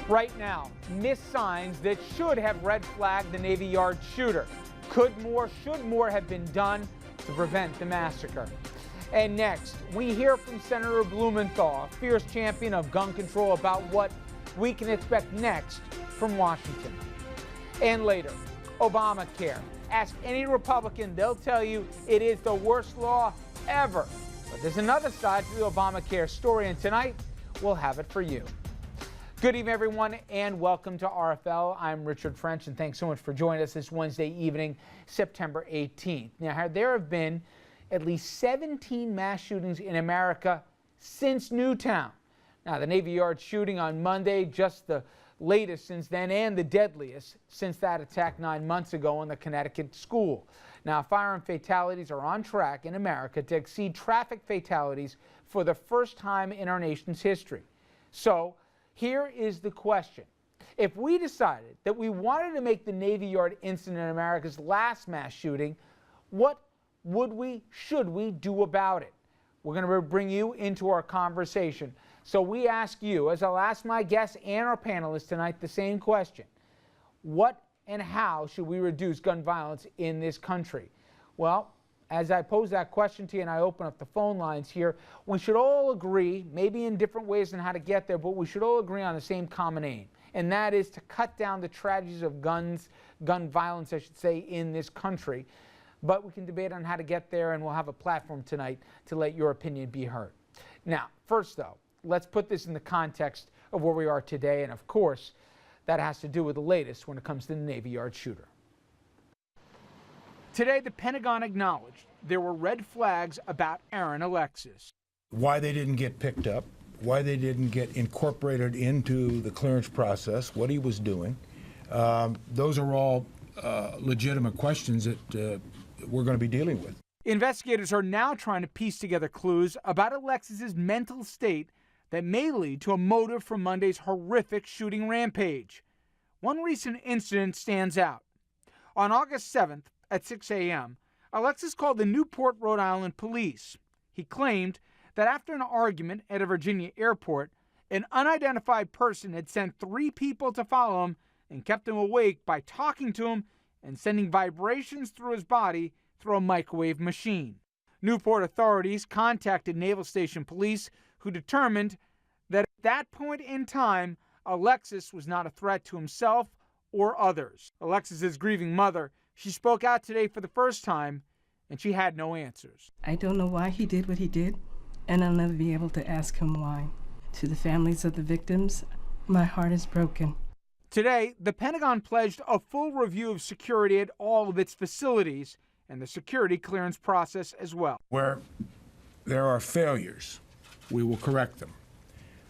Right now, missed signs that should have red flagged the Navy Yard shooter. Should more have been done to prevent the massacre? And next, we hear from Senator Blumenthal, a fierce champion of gun control, about what we can expect next from Washington. And later, Obamacare. Ask any Republican, they'll tell you it is the worst law ever. But there's another side to the Obamacare story, and tonight we'll have it for you. Good evening, everyone, and welcome to RFL. I'm Richard French, and thanks so much for joining us this Wednesday evening, September 18th. Now, there have been at least 17 mass shootings in America since Newtown. Now, the Navy Yard shooting on Monday, just the latest since then and the deadliest since that attack 9 months ago in the Connecticut school. Now, firearm fatalities are on track in America to exceed traffic fatalities for the first time in our nation's history. So, here is the question. If we decided that we wanted to make the Navy Yard incident America's last mass shooting, what should we do about it? We're going to bring you into our conversation. So we ask you, as I'll ask my guests and our panelists tonight, the same question. What and how should we reduce gun violence in this country? Well, as I pose that question to you and I open up the phone lines here, we should all agree, maybe in different ways on how to get there, but we should all agree on the same common aim, and that is to cut down the tragedies of gun violence, I should say, in this country. But we can debate on how to get there, and we'll have a platform tonight to let your opinion be heard. Now, first though, let's put this in the context of where we are today, and of course, that has to do with the latest when it comes to the Navy Yard shooter. Today, the Pentagon acknowledged there were red flags about Aaron Alexis. Why they didn't get picked up, why they didn't get incorporated into the clearance process, what he was doing, those are all legitimate questions that we're going to be dealing with. Investigators are now trying to piece together clues about Alexis's mental state that may lead to a motive for Monday's horrific shooting rampage. One recent incident stands out. On August 7th at 6 a.m., Alexis called the Newport, Rhode Island police. He claimed that after an argument at a Virginia airport, an unidentified person had sent 3 people to follow him and kept him awake by talking to him and sending vibrations through his body through a microwave machine. Newport authorities contacted Naval Station police, who determined that at that point in time, Alexis was not a threat to himself or others. Alexis's grieving mother, she spoke out today for the first time, and she had no answers. I don't know why he did what he did, and I'll never be able to ask him why. To the families of the victims, my heart is broken. Today, the Pentagon pledged a full review of security at all of its facilities and the security clearance process as well. Where there are failures, we will correct them.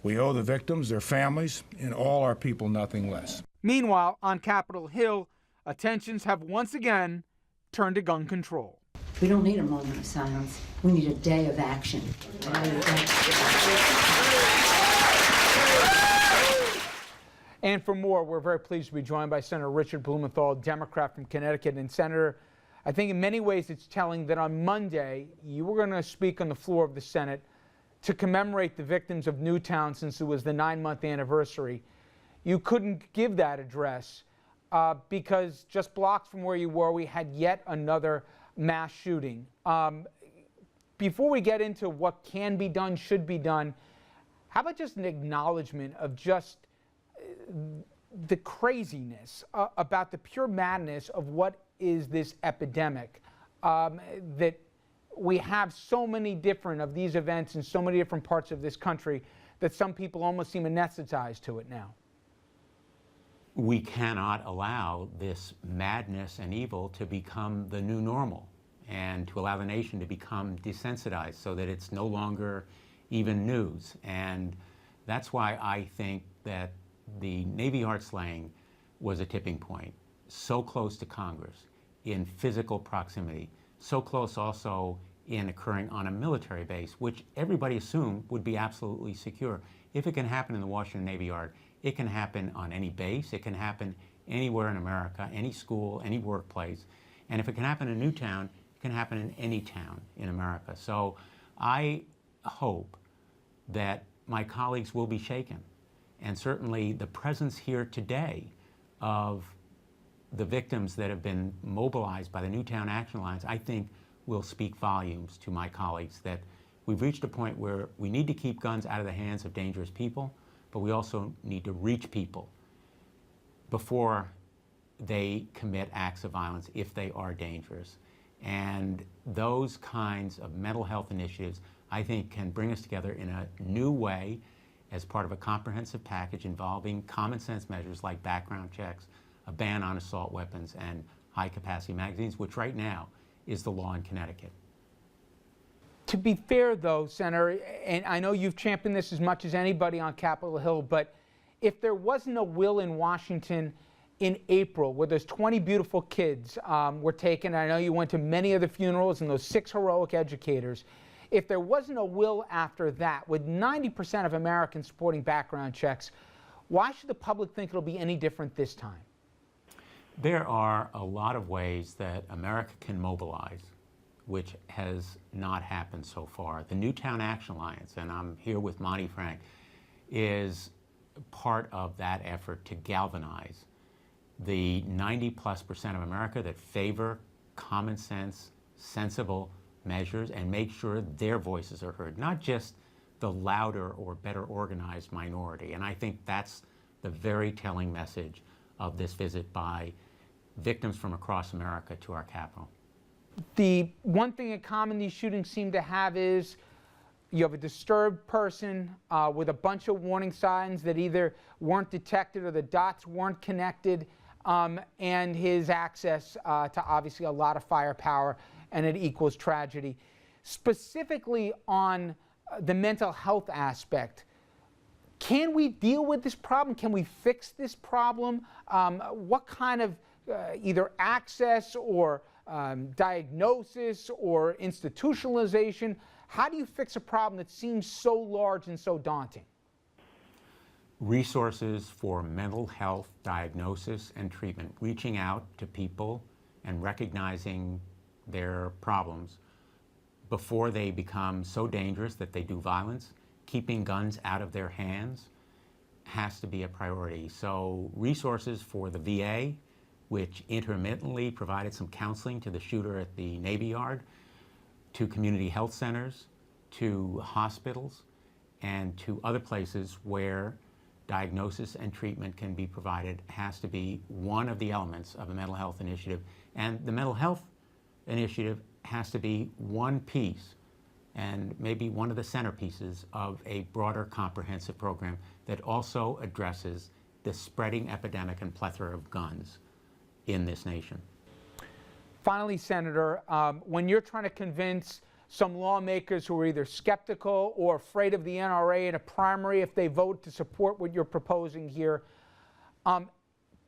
We owe the victims, their families, and all our people nothing less. Meanwhile, on Capitol Hill, attentions have once again turned to gun control. We don't need a moment of silence. We need a day of action. And for more, we're very pleased to be joined by Senator Richard Blumenthal, Democrat from Connecticut. And Senator, I think in many ways it's telling that on Monday, you were going to speak on the floor of the Senate to commemorate the victims of Newtown since it was the 9-month anniversary. You couldn't give that address because just blocks from where you were, we had yet another mass shooting. Before we get into what can be done, should be done, how about just an acknowledgement of just the craziness about the pure madness of what is this epidemic, that we have so many different of these events in so many different parts of this country that some people almost seem anesthetized to it now. We cannot allow this madness and evil to become the new normal and to allow the nation to become desensitized so that it's no longer even news. And that's why I think that the Navy Yard slaying was a tipping point, so close to Congress in physical proximity, so close also in occurring on a military base, which everybody assumed would be absolutely secure. If it can happen in the Washington Navy Yard, it can happen on any base, it can happen anywhere in America, any school, any workplace. And if it can happen in Newtown, it can happen in any town in America. So I hope that my colleagues will be shaken And certainly the presence here today of the victims that have been mobilized by the Newtown Action Alliance, I think will speak volumes to my colleagues that we've reached a point where we need to keep guns out of the hands of dangerous people, but we also need to reach people before they commit acts of violence if they are dangerous. And those kinds of mental health initiatives, I think, can bring us together in a new way as part of a comprehensive package involving common sense measures like background checks, a ban on assault weapons, and high-capacity magazines, which right now is the law in Connecticut. To be fair, though, Senator, and I know you've championed this as much as anybody on Capitol Hill, but if there wasn't a will in Washington in April where those 20 beautiful kids were taken, I know you went to many of the funerals and those 6 heroic educators, if there wasn't a will after that, with 90% of Americans supporting background checks, why should the public think it'll be any different this time? There are a lot of ways that America can mobilize, which has not happened so far. The Newtown Action Alliance, and I'm here with Monty Frank, is part of that effort to galvanize the 90+% of America that favor common sense, sensible measures and make sure their voices are heard, not just the louder or better organized minority. And I think that's the very telling message of this visit by victims from across America to our capital. The one thing in common these shootings seem to have is you have a disturbed person with a bunch of warning signs that either weren't detected or the dots weren't connected, and his access to obviously a lot of firepower, and it equals tragedy. Specifically on the mental health aspect, can we deal with this problem? Can we fix this problem? What kind of either access or diagnosis or institutionalization, how do you fix a problem that seems so large and so daunting? Resources for mental health diagnosis and treatment, reaching out to people and recognizing their problems before they become so dangerous that they do violence, keeping guns out of their hands has to be a priority. So resources for the VA, which intermittently provided some counseling to the shooter at the Navy Yard, to community health centers, to hospitals, and to other places where diagnosis and treatment can be provided, has to be one of the elements of a mental health initiative. And the mental health initiative has to be one piece and maybe one of the centerpieces of a broader comprehensive program that also addresses the spreading epidemic and plethora of guns in this nation. Finally, Senator, when you're trying to convince some lawmakers who are either skeptical or afraid of the NRA in a primary if they vote to support what you're proposing here,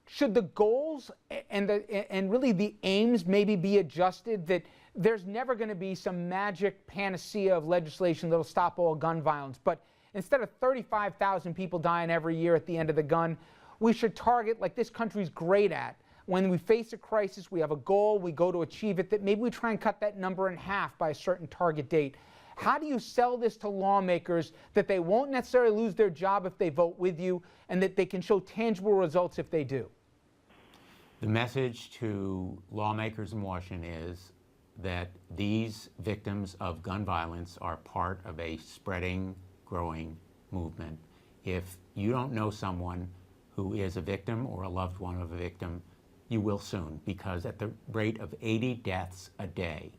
should the goals and really the aims maybe be adjusted, that there's never going to be some magic panacea of legislation that'll stop all gun violence, but instead of 35,000 people dying every year at the end of the gun, we should target, like this country's great at, when we face a crisis, we have a goal, we go to achieve it, that maybe we try and cut that number in half by a certain target date. How do you sell this to lawmakers that they won't necessarily lose their job if they vote with you, and that they can show tangible results if they do? The message to lawmakers in Washington is that these victims of gun violence are part of a spreading, growing movement. If you don't know someone who is a victim or a loved one of a victim, you will soon, because at the rate of 80 deaths a day,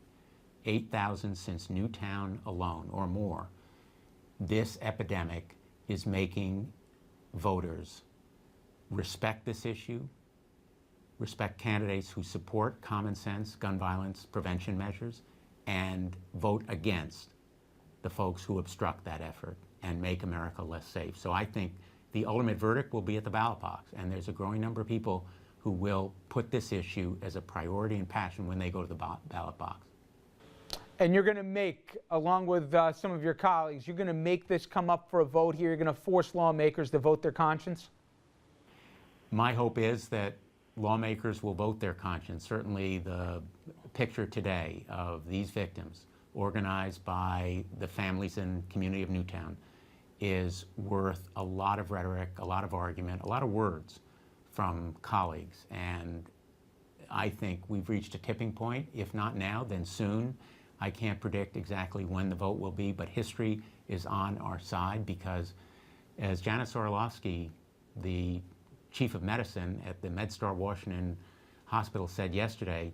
8,000 since Newtown alone or more, this epidemic is making voters respect this issue, respect candidates who support common sense gun violence prevention measures, and vote against the folks who obstruct that effort and make America less safe. So I think the ultimate verdict will be at the ballot box, and there's a growing number of people who will put this issue as a priority and passion when they go to the ballot box. And you're going to make, along with some of your colleagues, you're going to make this come up for a vote here. You're going to force lawmakers to vote their conscience? My hope is that lawmakers will vote their conscience. Certainly the picture today of these victims, organized by the families and community of Newtown, is worth a lot of rhetoric, a lot of argument, a lot of words from colleagues. And I think we've reached a tipping point. If not now, then soon. I can't predict exactly when the vote will be, but history is on our side because, as Janet Sorolowski, the chief of medicine at the MedStar Washington Hospital, said yesterday,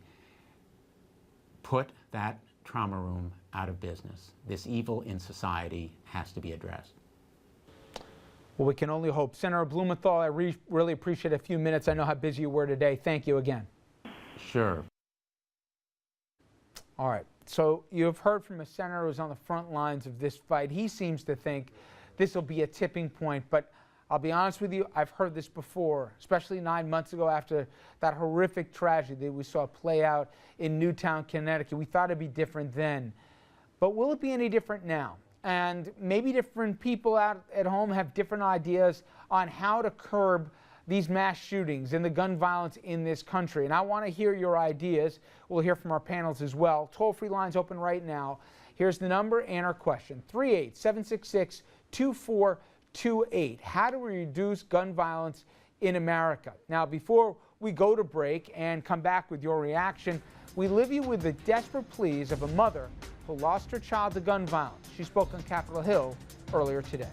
put that trauma room out of business. This evil in society has to be addressed. Well, we can only hope. Senator Blumenthal, I really appreciate a few minutes. I know how busy you were today. Thank you again. Sure. All right. So you've heard from a senator who's on the front lines of this fight. He seems to think this will be a tipping point, but I'll be honest with you, I've heard this before, especially 9 months ago after that horrific tragedy that we saw play out in Newtown, Connecticut. We thought it'd be different then. But will it be any different now? And maybe different people out at home have different ideas on how to curb these mass shootings and the gun violence in this country. And I want to hear your ideas. We'll hear from our panels as well. Toll-free lines open right now. Here's the number and our question, 38766-2428. How do we reduce gun violence in America? Now, before we go to break and come back with your reaction, we leave you with the desperate pleas of a mother who lost her child to gun violence. She spoke on Capitol Hill earlier today.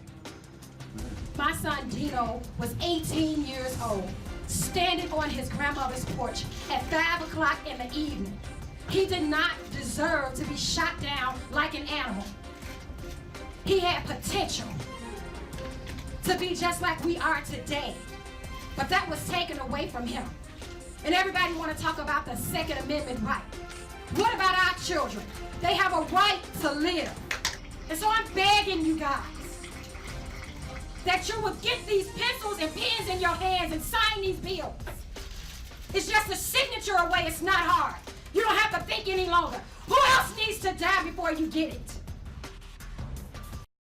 My son Dino was 18 years old, standing on his grandmother's porch at 5 o'clock in the evening. He did not deserve to be shot down like an animal. He had potential to be just like we are today, but that was taken away from him. And everybody want to talk about the Second Amendment right. What about our children? They have a right to live. And so I'm begging you guys that you would get these pencils and pens in your hands and sign these bills. It's just a signature away. It's not hard. You don't have to think any longer. Who else needs to die before you get it?